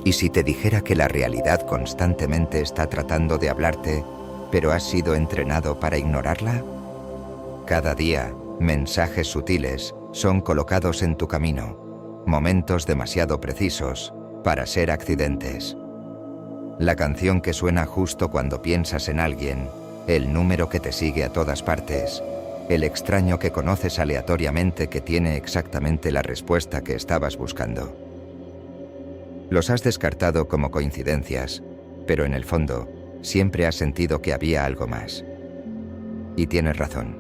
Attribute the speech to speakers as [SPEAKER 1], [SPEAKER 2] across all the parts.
[SPEAKER 1] ¿Y si te dijera que la realidad constantemente está tratando de hablarte, pero has sido entrenado para ignorarla? Cada día, mensajes sutiles son colocados en tu camino, momentos demasiado precisos para ser accidentes. La canción que suena justo cuando piensas en alguien, el número que te sigue a todas partes, el extraño que conoces aleatoriamente que tiene exactamente la respuesta que estabas buscando. Los has descartado como coincidencias, pero en el fondo siempre has sentido que había algo más. Y tienes razón.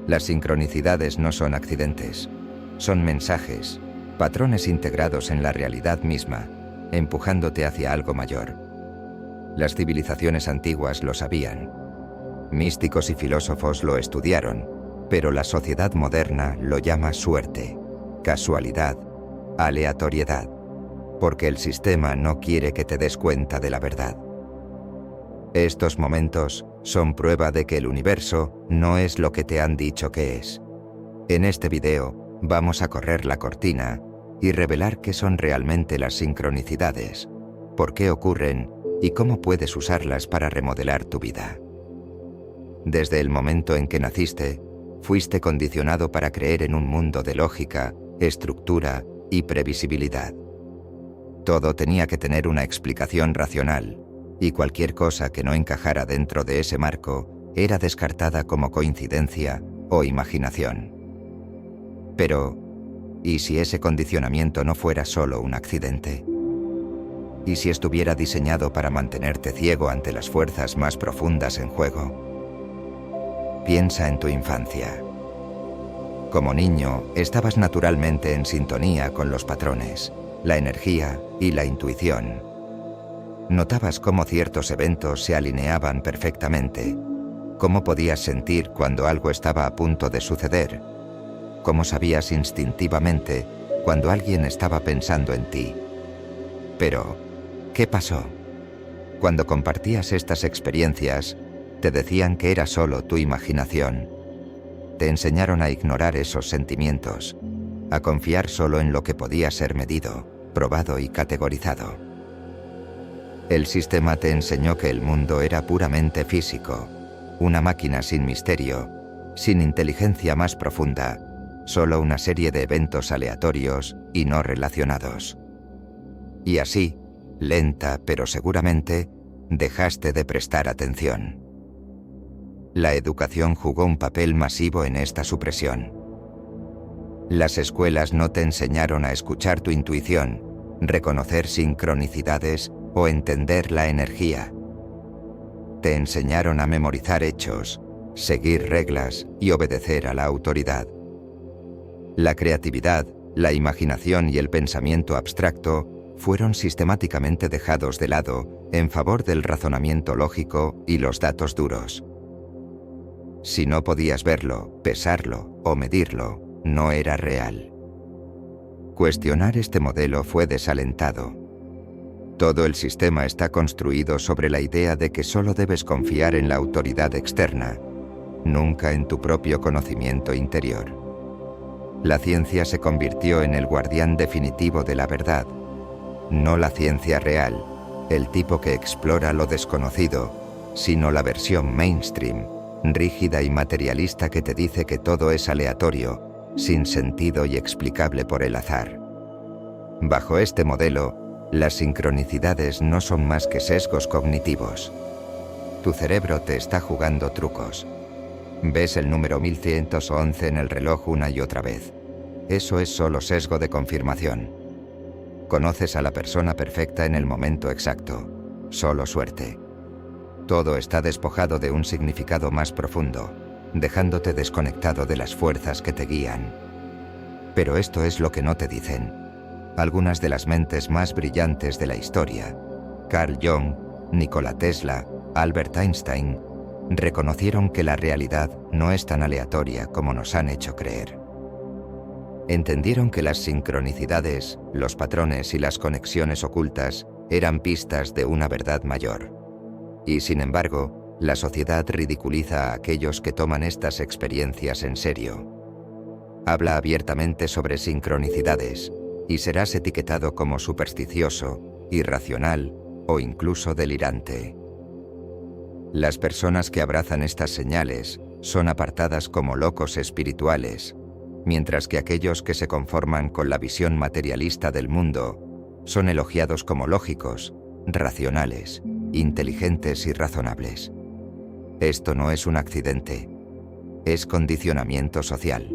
[SPEAKER 1] Las sincronicidades no son accidentes, son mensajes, patrones integrados en la realidad misma, empujándote hacia algo mayor. Las civilizaciones antiguas lo sabían. Místicos y filósofos lo estudiaron, pero la sociedad moderna lo llama suerte, casualidad, aleatoriedad, porque el sistema no quiere que te des cuenta de la verdad. Estos momentos son prueba de que el universo no es lo que te han dicho que es. En este video vamos a correr la cortina y revelar qué son realmente las sincronicidades, por qué ocurren y cómo puedes usarlas para remodelar tu vida. Desde el momento en que naciste, fuiste condicionado para creer en un mundo de lógica, estructura y previsibilidad. Todo tenía que tener una explicación racional, y cualquier cosa que no encajara dentro de ese marco era descartada como coincidencia o imaginación. Pero, ¿y si ese condicionamiento no fuera solo un accidente? ¿Y si estuviera diseñado para mantenerte ciego ante las fuerzas más profundas en juego? Piensa en tu infancia. Como niño, estabas naturalmente en sintonía con los patrones, la energía y la intuición. Notabas cómo ciertos eventos se alineaban perfectamente, cómo podías sentir cuando algo estaba a punto de suceder, cómo sabías instintivamente cuando alguien estaba pensando en ti. Pero, ¿qué pasó? Cuando compartías estas experiencias, te decían que era solo tu imaginación. Te enseñaron a ignorar esos sentimientos, a confiar solo en lo que podía ser medido, probado y categorizado. El sistema te enseñó que el mundo era puramente físico, una máquina sin misterio, sin inteligencia más profunda, solo una serie de eventos aleatorios y no relacionados. Y así, lenta pero seguramente, dejaste de prestar atención. La educación jugó un papel masivo en esta supresión. Las escuelas no te enseñaron a escuchar tu intuición, reconocer sincronicidades o entender la energía. Te enseñaron a memorizar hechos, seguir reglas y obedecer a la autoridad. La creatividad, la imaginación y el pensamiento abstracto fueron sistemáticamente dejados de lado en favor del razonamiento lógico y los datos duros. Si no podías verlo, pesarlo o medirlo, no era real. Cuestionar este modelo fue desalentado. Todo el sistema está construido sobre la idea de que solo debes confiar en la autoridad externa, nunca en tu propio conocimiento interior. La ciencia se convirtió en el guardián definitivo de la verdad, no la ciencia real, el tipo que explora lo desconocido, sino la versión mainstream, rígida y materialista que te dice que todo es aleatorio, sin sentido y explicable por el azar. Bajo este modelo, las sincronicidades no son más que sesgos cognitivos. Tu cerebro te está jugando trucos. Ves el número 1111 en el reloj una y otra vez. Eso es solo sesgo de confirmación. Conoces a la persona perfecta en el momento exacto. Solo suerte. Todo está despojado de un significado más profundo, dejándote desconectado de las fuerzas que te guían. Pero esto es lo que no te dicen. Algunas de las mentes más brillantes de la historia, Carl Jung, Nikola Tesla, Albert Einstein, reconocieron que la realidad no es tan aleatoria como nos han hecho creer. Entendieron que las sincronicidades, los patrones y las conexiones ocultas eran pistas de una verdad mayor. Y sin embargo, la sociedad ridiculiza a aquellos que toman estas experiencias en serio. Habla abiertamente sobre sincronicidades y serás etiquetado como supersticioso, irracional o incluso delirante. Las personas que abrazan estas señales son apartadas como locos espirituales, mientras que aquellos que se conforman con la visión materialista del mundo son elogiados como lógicos, racionales, inteligentes y razonables. Esto no es un accidente, es condicionamiento social.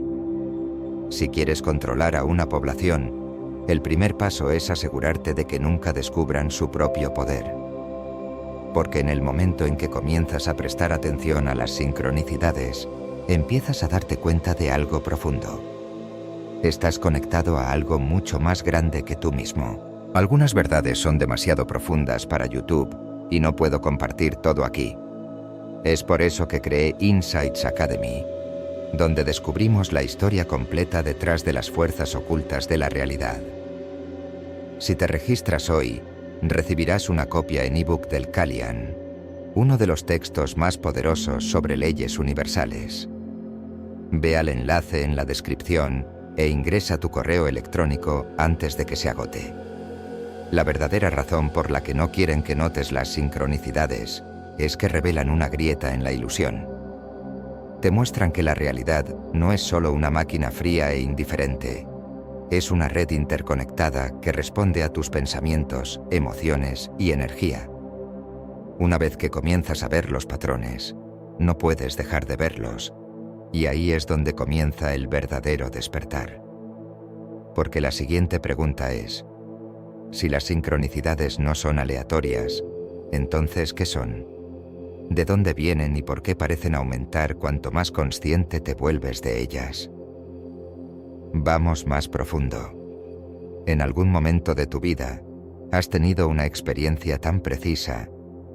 [SPEAKER 1] Si quieres controlar a una población, el primer paso es asegurarte de que nunca descubran su propio poder. Porque en el momento en que comienzas a prestar atención a las sincronicidades, empiezas a darte cuenta de algo profundo. Estás conectado a algo mucho más grande que tú mismo. Algunas verdades son demasiado profundas para YouTube y no puedo compartir todo aquí. Es por eso que creé Insights Academy, donde descubrimos la historia completa detrás de las fuerzas ocultas de la realidad. Si te registras hoy, recibirás una copia en ebook del Kalian, uno de los textos más poderosos sobre leyes universales. Ve al enlace en la descripción e ingresa tu correo electrónico antes de que se agote. La verdadera razón por la que no quieren que notes las sincronicidades es que revelan una grieta en la ilusión. Te muestran que la realidad no es solo una máquina fría e indiferente. Es una red interconectada que responde a tus pensamientos, emociones y energía. Una vez que comienzas a ver los patrones, no puedes dejar de verlos, y ahí es donde comienza el verdadero despertar. Porque la siguiente pregunta es, si las sincronicidades no son aleatorias, ¿entonces qué son? ¿De dónde vienen y por qué parecen aumentar cuanto más consciente te vuelves de ellas? Vamos más profundo. En algún momento de tu vida, has tenido una experiencia tan precisa,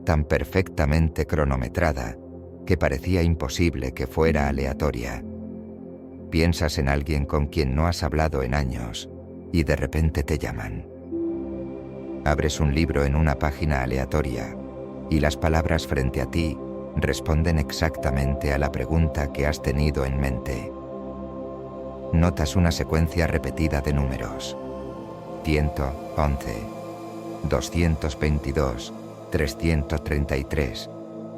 [SPEAKER 1] tan perfectamente cronometrada, que parecía imposible que fuera aleatoria. Piensas en alguien con quien no has hablado en años, y de repente te llaman. Abres un libro en una página aleatoria, y las palabras frente a ti responden exactamente a la pregunta que has tenido en mente. Notas una secuencia repetida de números. 111, 222, 333,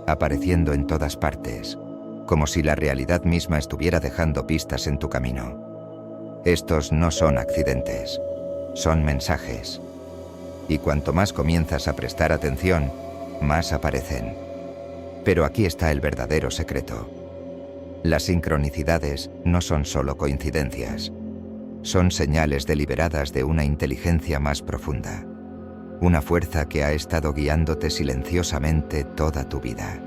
[SPEAKER 1] apareciendo en todas partes, como si la realidad misma estuviera dejando pistas en tu camino. Estos no son accidentes, son mensajes. Y cuanto más comienzas a prestar atención, más aparecen. Pero aquí está el verdadero secreto. Las sincronicidades no son solo coincidencias. Son señales deliberadas de una inteligencia más profunda. Una fuerza que ha estado guiándote silenciosamente toda tu vida.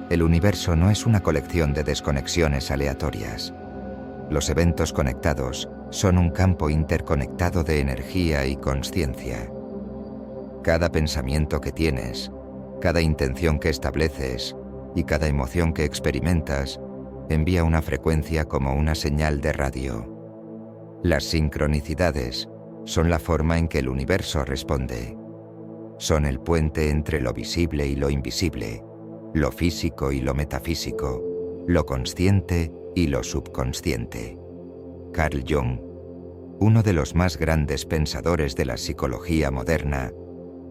[SPEAKER 1] El universo no es una colección de desconexiones aleatorias. Los eventos conectados son un campo interconectado de energía y consciencia. Cada pensamiento que tienes, cada intención que estableces y cada emoción que experimentas envía una frecuencia como una señal de radio. Las sincronicidades son la forma en que el universo responde. Son el puente entre lo visible y lo invisible, lo físico y lo metafísico, lo consciente y lo subconsciente. Carl Jung, uno de los más grandes pensadores de la psicología moderna,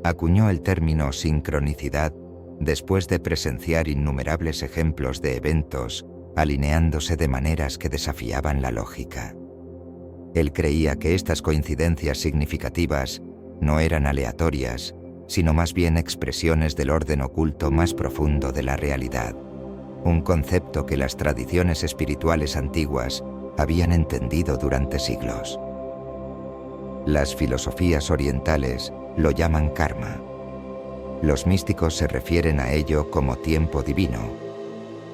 [SPEAKER 1] acuñó el término sincronicidad después de presenciar innumerables ejemplos de eventos alineándose de maneras que desafiaban la lógica. Él creía que estas coincidencias significativas no eran aleatorias, sino más bien expresiones del orden oculto más profundo de la realidad, un concepto que las tradiciones espirituales antiguas habían entendido durante siglos. Las filosofías orientales lo llaman karma. Los místicos se refieren a ello como tiempo divino,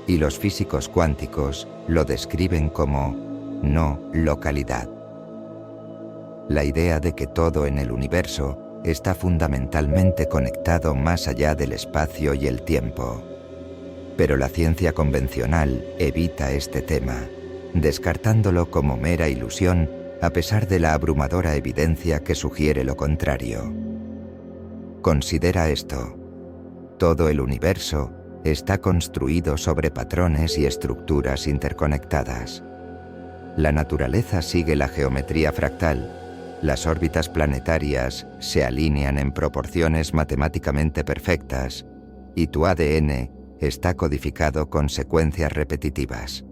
[SPEAKER 1] y los físicos cuánticos lo describen como no localidad. La idea de que todo en el universo está fundamentalmente conectado más allá del espacio y el tiempo. Pero la ciencia convencional evita este tema, descartándolo como mera ilusión a pesar de la abrumadora evidencia que sugiere lo contrario. Considera esto. Todo el universo está construido sobre patrones y estructuras interconectadas. La naturaleza sigue la geometría fractal, Las órbitas planetarias se alinean en proporciones matemáticamente perfectas y tu ADN está codificado con secuencias repetitivas.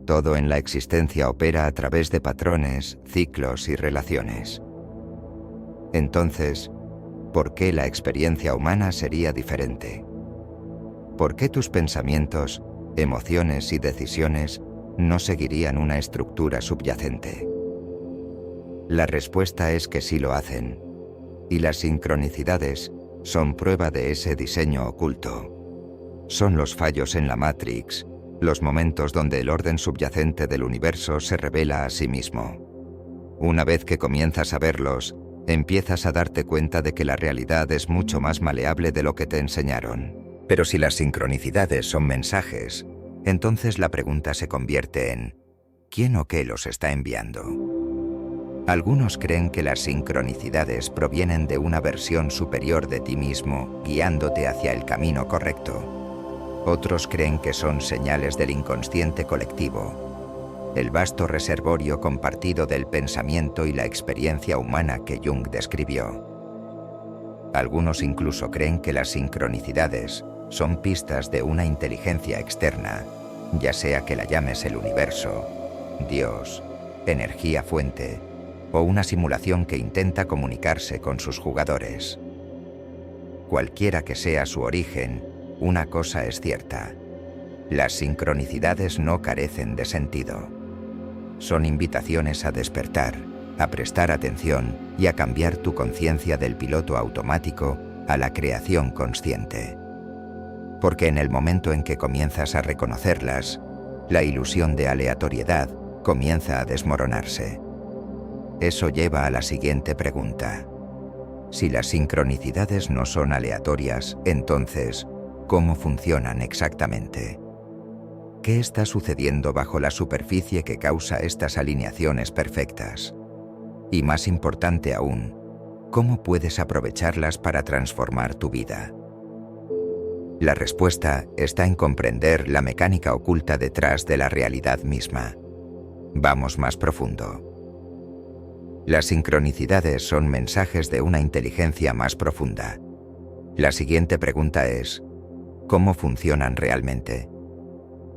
[SPEAKER 1] Todo en la existencia opera a través de patrones, ciclos y relaciones. Entonces, ¿por qué la experiencia humana sería diferente? ¿Por qué tus pensamientos, emociones y decisiones no seguirían una estructura subyacente? La respuesta es que sí lo hacen, y las sincronicidades son prueba de ese diseño oculto. Son los fallos en la Matrix, los momentos donde el orden subyacente del universo se revela a sí mismo. Una vez que comienzas a verlos, empiezas a darte cuenta de que la realidad es mucho más maleable de lo que te enseñaron. Pero si las sincronicidades son mensajes, entonces la pregunta se convierte en ¿quién o qué los está enviando? Algunos creen que las sincronicidades provienen de una versión superior de ti mismo, guiándote hacia el camino correcto. Otros creen que son señales del inconsciente colectivo, el vasto reservorio compartido del pensamiento y la experiencia humana que Jung describió. Algunos incluso creen que las sincronicidades son pistas de una inteligencia externa, ya sea que la llames el universo, Dios, energía fuente, o una simulación que intenta comunicarse con sus jugadores. Cualquiera que sea su origen, una cosa es cierta: las sincronicidades no carecen de sentido. Son invitaciones a despertar, a prestar atención y a cambiar tu conciencia del piloto automático a la creación consciente. Porque en el momento en que comienzas a reconocerlas, la ilusión de aleatoriedad comienza a desmoronarse. Eso lleva a la siguiente pregunta. Si las sincronicidades no son aleatorias, entonces, ¿cómo funcionan exactamente? ¿Qué está sucediendo bajo la superficie que causa estas alineaciones perfectas? Y más importante aún, ¿cómo puedes aprovecharlas para transformar tu vida? La respuesta está en comprender la mecánica oculta detrás de la realidad misma. Vamos más profundo. Las sincronicidades son mensajes de una inteligencia más profunda. La siguiente pregunta es, ¿cómo funcionan realmente?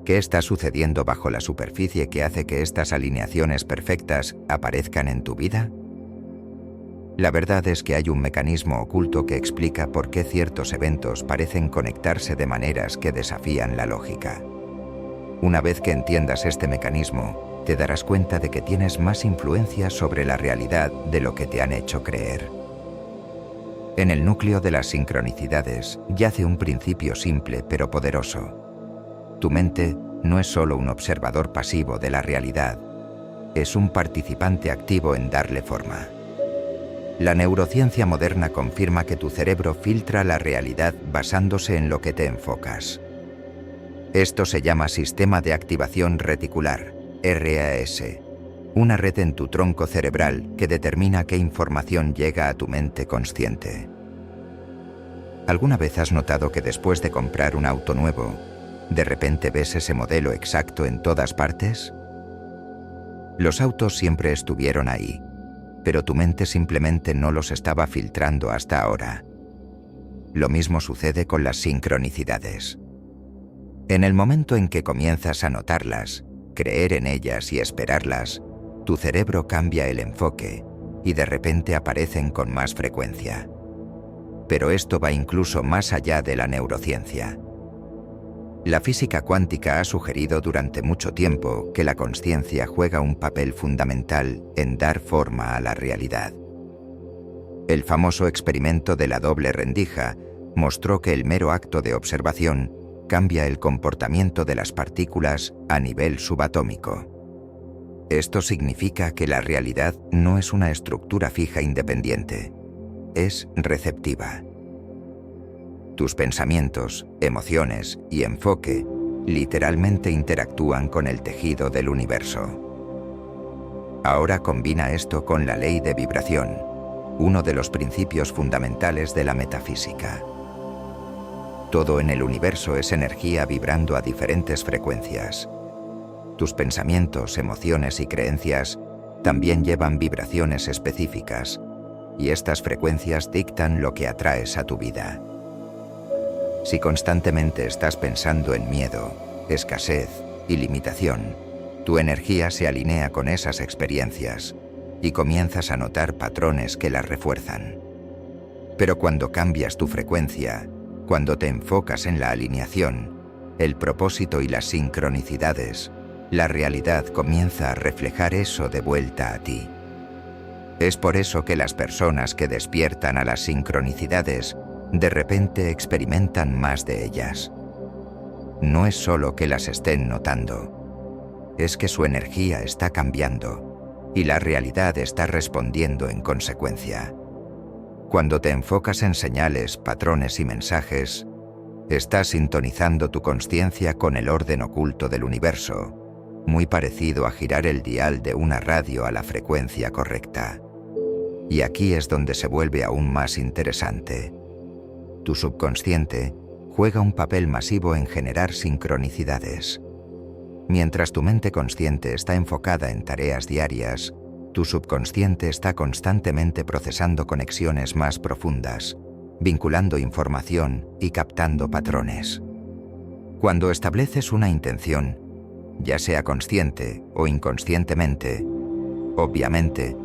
[SPEAKER 1] ¿Qué está sucediendo bajo la superficie que hace que estas alineaciones perfectas aparezcan en tu vida? La verdad es que hay un mecanismo oculto que explica por qué ciertos eventos parecen conectarse de maneras que desafían la lógica. Una vez que entiendas este mecanismo, te darás cuenta de que tienes más influencia sobre la realidad de lo que te han hecho creer. En el núcleo de las sincronicidades yace un principio simple pero poderoso. Tu mente no es solo un observador pasivo de la realidad, es un participante activo en darle forma. La neurociencia moderna confirma que tu cerebro filtra la realidad basándose en lo que te enfocas. Esto se llama sistema de activación reticular, RAS, una red en tu tronco cerebral que determina qué información llega a tu mente consciente. ¿Alguna vez has notado que después de comprar un auto nuevo, de repente ves ese modelo exacto en todas partes? Los autos siempre estuvieron ahí, pero tu mente simplemente no los estaba filtrando hasta ahora. Lo mismo sucede con las sincronicidades. En el momento en que comienzas a notarlas, creer en ellas y esperarlas, tu cerebro cambia el enfoque y de repente aparecen con más frecuencia. Pero esto va incluso más allá de la neurociencia. La física cuántica ha sugerido durante mucho tiempo que la consciencia juega un papel fundamental en dar forma a la realidad. El famoso experimento de la doble rendija mostró que el mero acto de observación cambia el comportamiento de las partículas a nivel subatómico. Esto significa que la realidad no es una estructura fija independiente, es receptiva. Tus pensamientos, emociones y enfoque literalmente interactúan con el tejido del universo. Ahora combina esto con la ley de vibración, uno de los principios fundamentales de la metafísica. Todo en el universo es energía vibrando a diferentes frecuencias. Tus pensamientos, emociones y creencias también llevan vibraciones específicas, y estas frecuencias dictan lo que atraes a tu vida. Si constantemente estás pensando en miedo, escasez y limitación, tu energía se alinea con esas experiencias y comienzas a notar patrones que las refuerzan. Pero cuando cambias tu frecuencia, cuando te enfocas en la alineación, el propósito y las sincronicidades, la realidad comienza a reflejar eso de vuelta a ti. Es por eso que las personas que despiertan a las sincronicidades de repente experimentan más de ellas. No es solo que las estén notando, es que su energía está cambiando y la realidad está respondiendo en consecuencia. Cuando te enfocas en señales, patrones y mensajes, estás sintonizando tu consciencia con el orden oculto del universo, muy parecido a girar el dial de una radio a la frecuencia correcta. Y aquí es donde se vuelve aún más interesante. Tu subconsciente juega un papel masivo en generar sincronicidades. Mientras tu mente consciente está enfocada en tareas diarias, tu subconsciente está constantemente procesando conexiones más profundas, vinculando información y captando patrones. Cuando estableces una intención, ya sea consciente o inconscientemente, obviamente,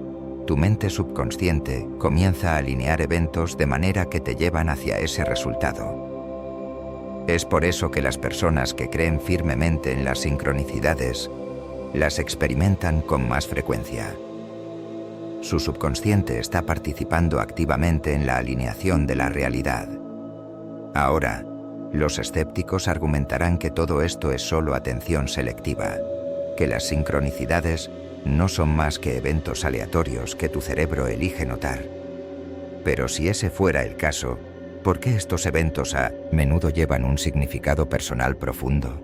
[SPEAKER 1] tu mente subconsciente comienza a alinear eventos de manera que te llevan hacia ese resultado. Es por eso que las personas que creen firmemente en las sincronicidades las experimentan con más frecuencia. Su subconsciente está participando activamente en la alineación de la realidad. Ahora, los escépticos argumentarán que todo esto es solo atención selectiva, que las sincronicidades no son más que eventos aleatorios que tu cerebro elige notar. Pero si ese fuera el caso, ¿por qué estos eventos a menudo llevan un significado personal profundo?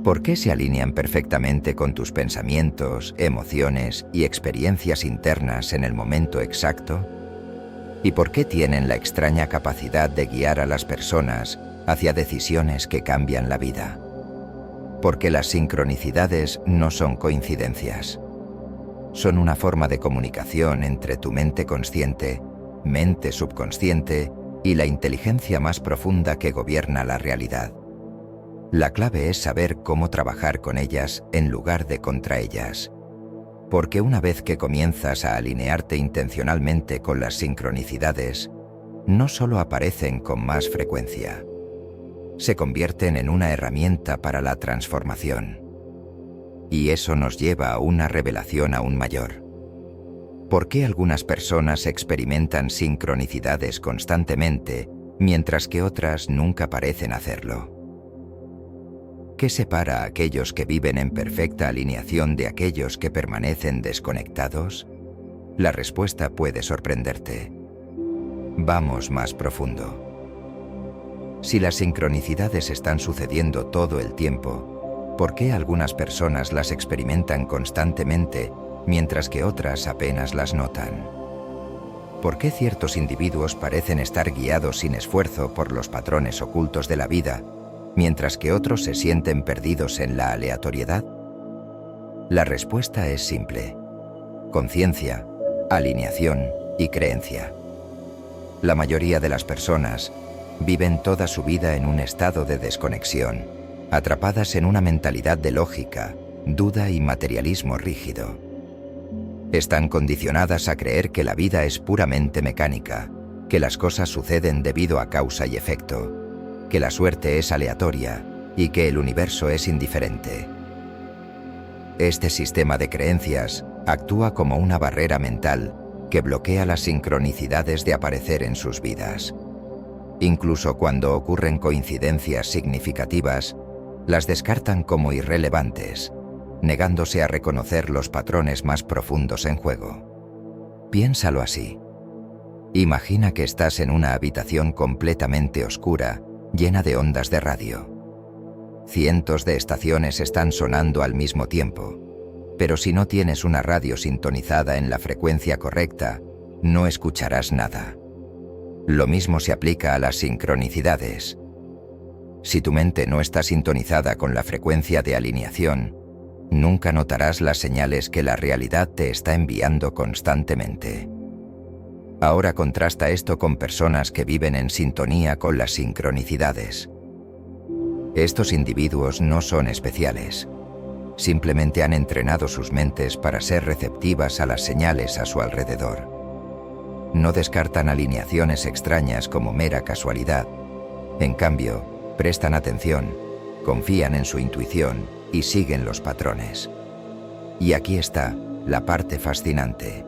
[SPEAKER 1] ¿Por qué se alinean perfectamente con tus pensamientos, emociones y experiencias internas en el momento exacto? ¿Y por qué tienen la extraña capacidad de guiar a las personas hacia decisiones que cambian la vida? Porque las sincronicidades no son coincidencias. Son una forma de comunicación entre tu mente consciente, mente subconsciente y la inteligencia más profunda que gobierna la realidad. La clave es saber cómo trabajar con ellas en lugar de contra ellas. Porque una vez que comienzas a alinearte intencionalmente con las sincronicidades, no solo aparecen con más frecuencia, se convierten en una herramienta para la transformación. Y eso nos lleva a una revelación aún mayor. ¿Por qué algunas personas experimentan sincronicidades constantemente, mientras que otras nunca parecen hacerlo? ¿Qué separa a aquellos que viven en perfecta alineación de aquellos que permanecen desconectados? La respuesta puede sorprenderte. Vamos más profundo. Si las sincronicidades están sucediendo todo el tiempo, ¿por qué algunas personas las experimentan constantemente, mientras que otras apenas las notan? ¿Por qué ciertos individuos parecen estar guiados sin esfuerzo por los patrones ocultos de la vida, mientras que otros se sienten perdidos en la aleatoriedad? La respuesta es simple: conciencia, alineación y creencia. La mayoría de las personas viven toda su vida en un estado de desconexión, atrapadas en una mentalidad de lógica, duda y materialismo rígido. Están condicionadas a creer que la vida es puramente mecánica, que las cosas suceden debido a causa y efecto, que la suerte es aleatoria y que el universo es indiferente. Este sistema de creencias actúa como una barrera mental que bloquea las sincronicidades de aparecer en sus vidas. Incluso cuando ocurren coincidencias significativas, las descartan como irrelevantes, negándose a reconocer los patrones más profundos en juego. Piénsalo así. Imagina que estás en una habitación completamente oscura, llena de ondas de radio. Cientos de estaciones están sonando al mismo tiempo, pero si no tienes una radio sintonizada en la frecuencia correcta, no escucharás nada. Lo mismo se aplica a las sincronicidades. Si tu mente no está sintonizada con la frecuencia de alineación, Nunca notarás las señales que la realidad te está enviando constantemente. Ahora contrasta esto con personas que viven en sintonía con las sincronicidades. Estos individuos no son especiales. Simplemente han entrenado sus mentes para ser receptivas a las señales a su alrededor. No descartan alineaciones extrañas como mera casualidad. En cambio, prestan atención, confían en su intuición y siguen los patrones. Y aquí está la parte fascinante.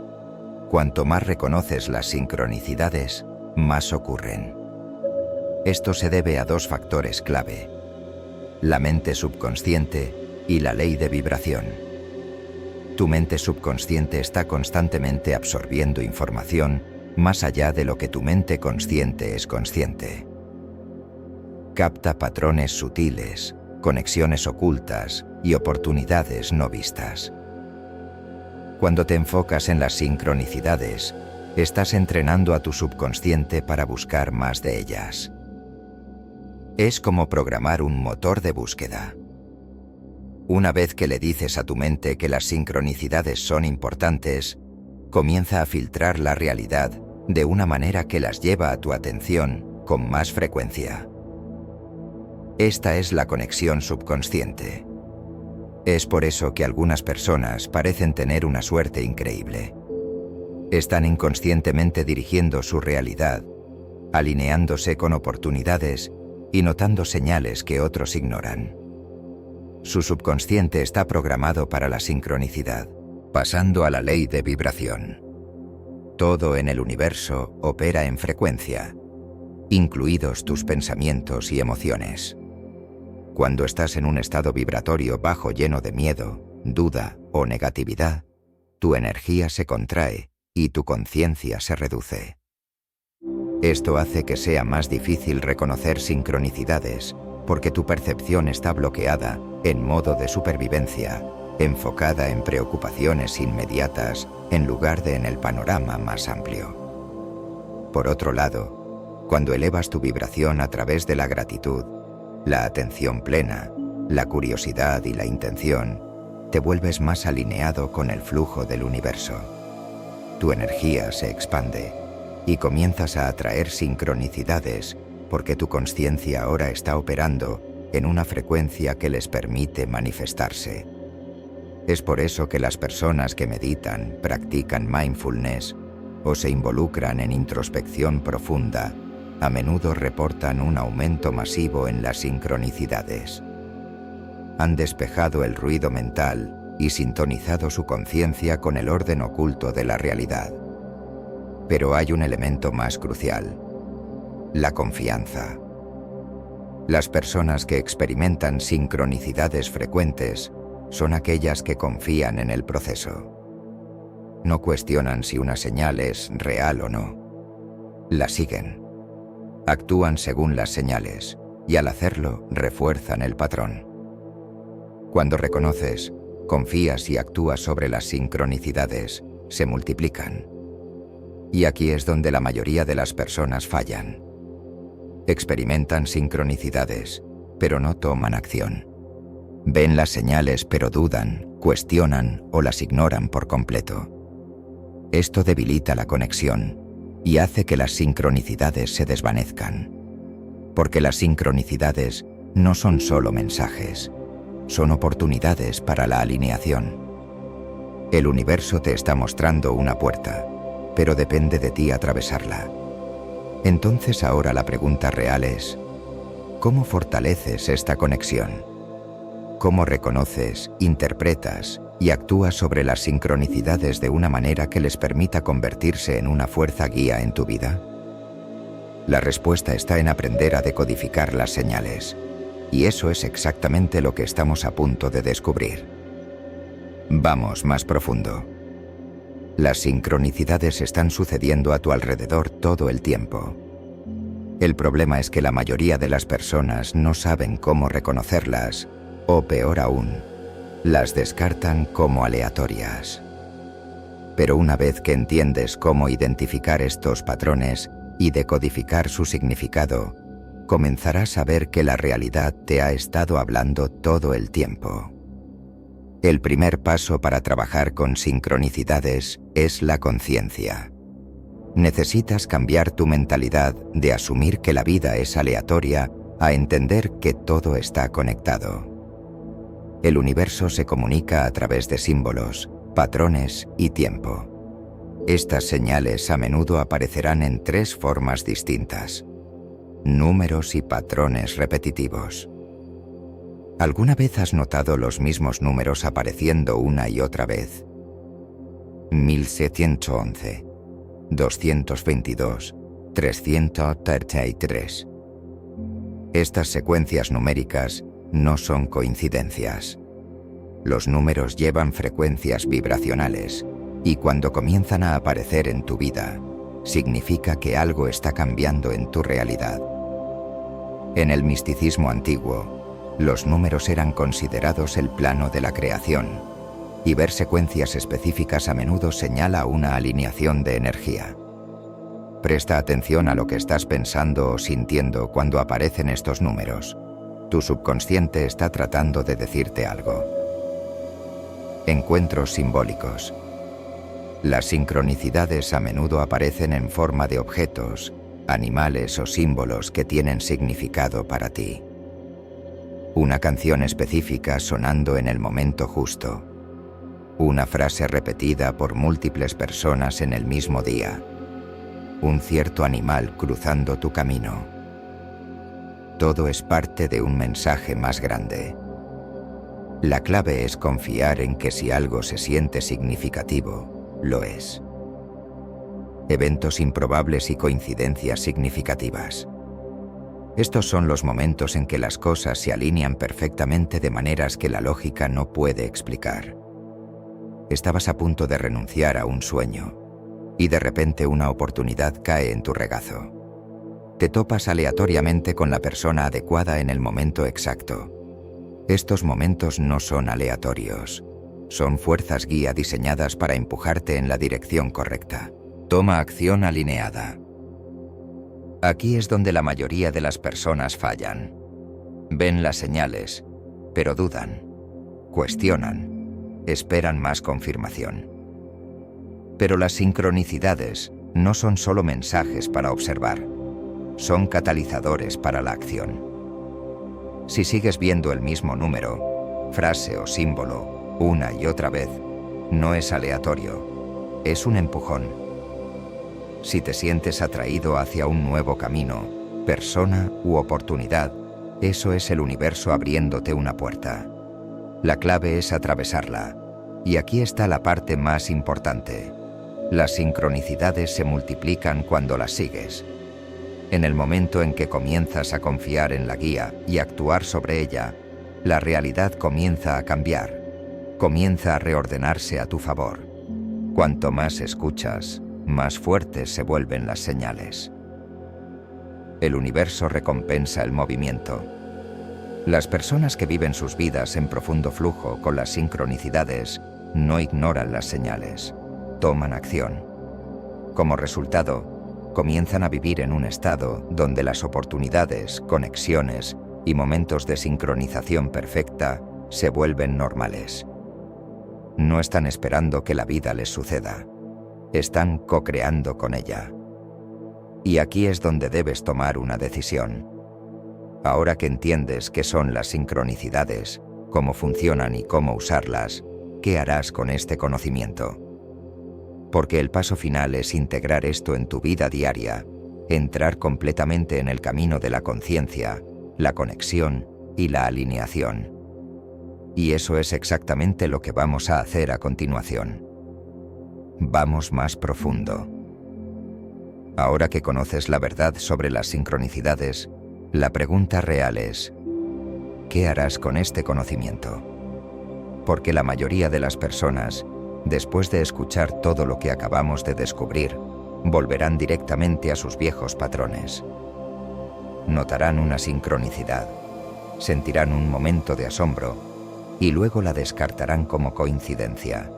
[SPEAKER 1] Cuanto más reconoces las sincronicidades, más ocurren. Esto se debe a dos factores clave: la mente subconsciente y la ley de vibración. Tu mente subconsciente está constantemente absorbiendo información más allá de lo que tu mente consciente es consciente. Capta patrones sutiles, conexiones ocultas y oportunidades no vistas. Cuando te enfocas en las sincronicidades, estás entrenando a tu subconsciente para buscar más de ellas. Es como programar un motor de búsqueda. Una vez que le dices a tu mente que las sincronicidades son importantes, comienza a filtrar la realidad de una manera que las lleva a tu atención con más frecuencia. Esta es la conexión subconsciente. Es por eso que algunas personas parecen tener una suerte increíble. Están inconscientemente dirigiendo su realidad, alineándose con oportunidades y notando señales que otros ignoran. Su subconsciente está programado para la sincronicidad, pasando a la ley de vibración. Todo en el universo opera en frecuencia, incluidos tus pensamientos y emociones. Cuando estás en un estado vibratorio bajo lleno de miedo, duda o negatividad, tu energía se contrae y tu conciencia se reduce. Esto hace que sea más difícil reconocer sincronicidades porque tu percepción está bloqueada en modo de supervivencia, enfocada en preocupaciones inmediatas en lugar de en el panorama más amplio. Por otro lado, cuando elevas tu vibración a través de la gratitud, la atención plena, la curiosidad y la intención, te vuelves más alineado con el flujo del universo. Tu energía se expande y comienzas a atraer sincronicidades porque tu conciencia ahora está operando en una frecuencia que les permite manifestarse. Es por eso que las personas que meditan, practican mindfulness o se involucran en introspección profunda, a menudo reportan un aumento masivo en las sincronicidades. Han despejado el ruido mental y sintonizado su conciencia con el orden oculto de la realidad. Pero hay un elemento más crucial: la confianza. Las personas que experimentan sincronicidades frecuentes son aquellas que confían en el proceso. No cuestionan si una señal es real o no. La siguen. Actúan según las señales y al hacerlo refuerzan el patrón. Cuando reconoces, confías y actúas sobre las sincronicidades, se multiplican. Y aquí es donde la mayoría de las personas fallan. Experimentan sincronicidades, pero no toman acción. Ven las señales pero dudan, cuestionan o las ignoran por completo. Esto debilita la conexión y hace que las sincronicidades se desvanezcan. Porque las sincronicidades no son solo mensajes, son oportunidades para la alineación. El universo te está mostrando una puerta, pero depende de ti atravesarla. Entonces ahora la pregunta real es: ¿cómo fortaleces esta conexión? ¿Cómo reconoces, interpretas y actúas sobre las sincronicidades de una manera que les permita convertirse en una fuerza guía en tu vida? La respuesta está en aprender a decodificar las señales, y eso es exactamente lo que estamos a punto de descubrir. Vamos más profundo. Las sincronicidades están sucediendo a tu alrededor todo el tiempo. El problema es que la mayoría de las personas no saben cómo reconocerlas, o peor aún, las descartan como aleatorias. Pero una vez que entiendes cómo identificar estos patrones y decodificar su significado, comenzarás a ver que la realidad te ha estado hablando todo el tiempo. El primer paso para trabajar con sincronicidades es la conciencia. Necesitas cambiar tu mentalidad de asumir que la vida es aleatoria a entender que todo está conectado. El universo se comunica a través de símbolos, patrones y tiempo. Estas señales a menudo aparecerán en 3 formas distintas: números y patrones repetitivos. ¿Alguna vez has notado los mismos números apareciendo una y otra vez? 1711, 222, 333. Estas secuencias numéricas no son coincidencias. Los números llevan frecuencias vibracionales y cuando comienzan a aparecer en tu vida, significa que algo está cambiando en tu realidad. En el misticismo antiguo, los números eran considerados el plano de la creación, y ver secuencias específicas a menudo señala una alineación de energía. Presta atención a lo que estás pensando o sintiendo cuando aparecen estos números. Tu subconsciente está tratando de decirte algo. Encuentros simbólicos. Las sincronicidades a menudo aparecen en forma de objetos, animales o símbolos que tienen significado para ti. Una canción específica sonando en el momento justo. Una frase repetida por múltiples personas en el mismo día. Un cierto animal cruzando tu camino. Todo es parte de un mensaje más grande. La clave es confiar en que si algo se siente significativo, lo es. Eventos improbables y coincidencias significativas. Estos son los momentos en que las cosas se alinean perfectamente de maneras que la lógica no puede explicar. Estabas a punto de renunciar a un sueño, y de repente una oportunidad cae en tu regazo. Te topas aleatoriamente con la persona adecuada en el momento exacto. Estos momentos no son aleatorios. Son fuerzas guía diseñadas para empujarte en la dirección correcta. Toma acción alineada. Aquí es donde la mayoría de las personas fallan. Ven las señales, pero dudan, cuestionan, esperan más confirmación. Pero las sincronicidades no son solo mensajes para observar, son catalizadores para la acción. Si sigues viendo el mismo número, frase o símbolo una y otra vez, no es aleatorio, es un empujón. Si te sientes atraído hacia un nuevo camino, persona u oportunidad, eso es el universo abriéndote una puerta. La clave es atravesarla, y aquí está la parte más importante. Las sincronicidades se multiplican cuando las sigues. En el momento en que comienzas a confiar en la guía y actuar sobre ella, la realidad comienza a cambiar, comienza a reordenarse a tu favor. Cuanto más escuchas, más fuertes se vuelven las señales. El universo recompensa el movimiento. Las personas que viven sus vidas en profundo flujo con las sincronicidades no ignoran las señales, toman acción. Como resultado, comienzan a vivir en un estado donde las oportunidades, conexiones y momentos de sincronización perfecta se vuelven normales. No están esperando que la vida les suceda. Están co-creando con ella. Y aquí es donde debes tomar una decisión. Ahora que entiendes qué son las sincronicidades, cómo funcionan y cómo usarlas, ¿qué harás con este conocimiento? Porque el paso final es integrar esto en tu vida diaria, entrar completamente en el camino de la conciencia, la conexión y la alineación. Y eso es exactamente lo que vamos a hacer a continuación. Vamos más profundo. Ahora que conoces la verdad sobre las sincronicidades, la pregunta real es, ¿qué harás con este conocimiento? Porque la mayoría de las personas, después de escuchar todo lo que acabamos de descubrir, volverán directamente a sus viejos patrones. Notarán una sincronicidad, sentirán un momento de asombro y luego la descartarán como coincidencia.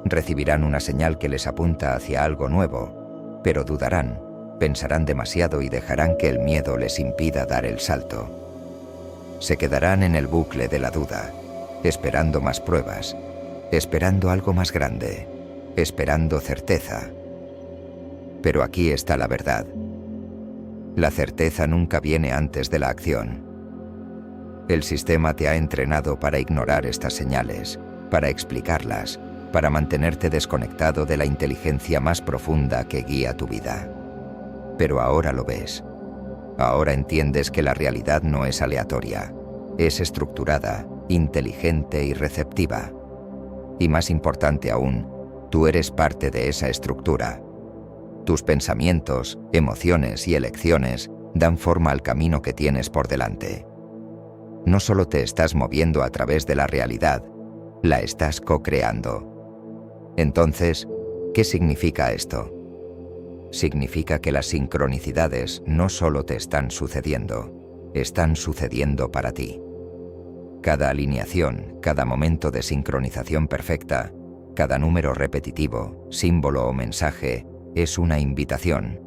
[SPEAKER 1] Recibirán una señal que les apunta hacia algo nuevo, pero dudarán, pensarán demasiado y dejarán que el miedo les impida dar el salto. Se quedarán en el bucle de la duda, esperando más pruebas, esperando algo más grande, esperando certeza. Pero aquí está la verdad. La certeza nunca viene antes de la acción. El sistema te ha entrenado para ignorar estas señales, para explicarlas, para mantenerte desconectado de la inteligencia más profunda que guía tu vida. Pero ahora lo ves. Ahora entiendes que la realidad no es aleatoria, es estructurada, inteligente y receptiva. Y más importante aún, tú eres parte de esa estructura. Tus pensamientos, emociones y elecciones dan forma al camino que tienes por delante. No solo te estás moviendo a través de la realidad, la estás co-creando. Entonces, ¿qué significa esto? Significa que las sincronicidades no solo te están sucediendo para ti. Cada alineación, cada momento de sincronización perfecta, cada número repetitivo, símbolo o mensaje, es una invitación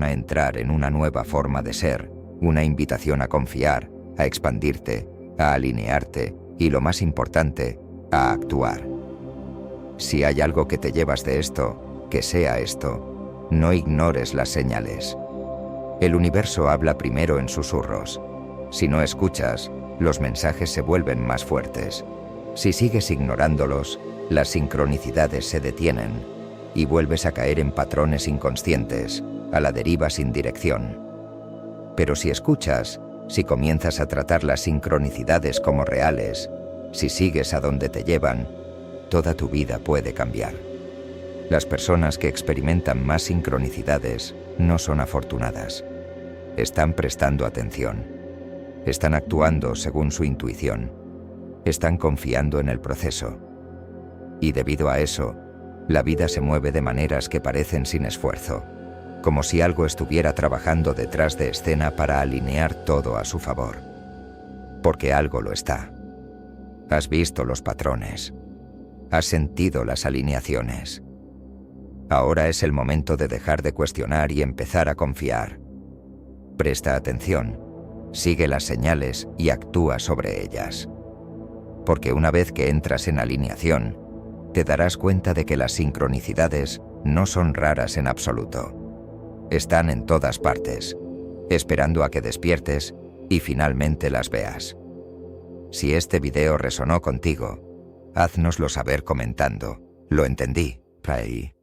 [SPEAKER 1] a entrar en una nueva forma de ser, una invitación a confiar, a expandirte, a alinearte y, lo más importante, a actuar. Si hay algo que te llevas de esto, que sea esto: no ignores las señales. El universo habla primero en susurros. Si no escuchas, los mensajes se vuelven más fuertes. Si sigues ignorándolos, las sincronicidades se detienen y vuelves a caer en patrones inconscientes, a la deriva sin dirección. Pero si escuchas, si comienzas a tratar las sincronicidades como reales, si sigues a donde te llevan, toda tu vida puede cambiar. Las personas que experimentan más sincronicidades no son afortunadas. Están prestando atención. Están actuando según su intuición. Están confiando en el proceso. Y debido a eso, la vida se mueve de maneras que parecen sin esfuerzo, como si algo estuviera trabajando detrás de escena para alinear todo a su favor. Porque algo lo está. Has visto los patrones. Has sentido las alineaciones. Ahora es el momento de dejar de cuestionar y empezar a confiar. Presta atención, sigue las señales y actúa sobre ellas. Porque una vez que entras en alineación, te darás cuenta de que las sincronicidades no son raras en absoluto. Están en todas partes, esperando a que despiertes y finalmente las veas. Si este video resonó contigo, háznoslo saber comentando. Lo entendí. Ahí.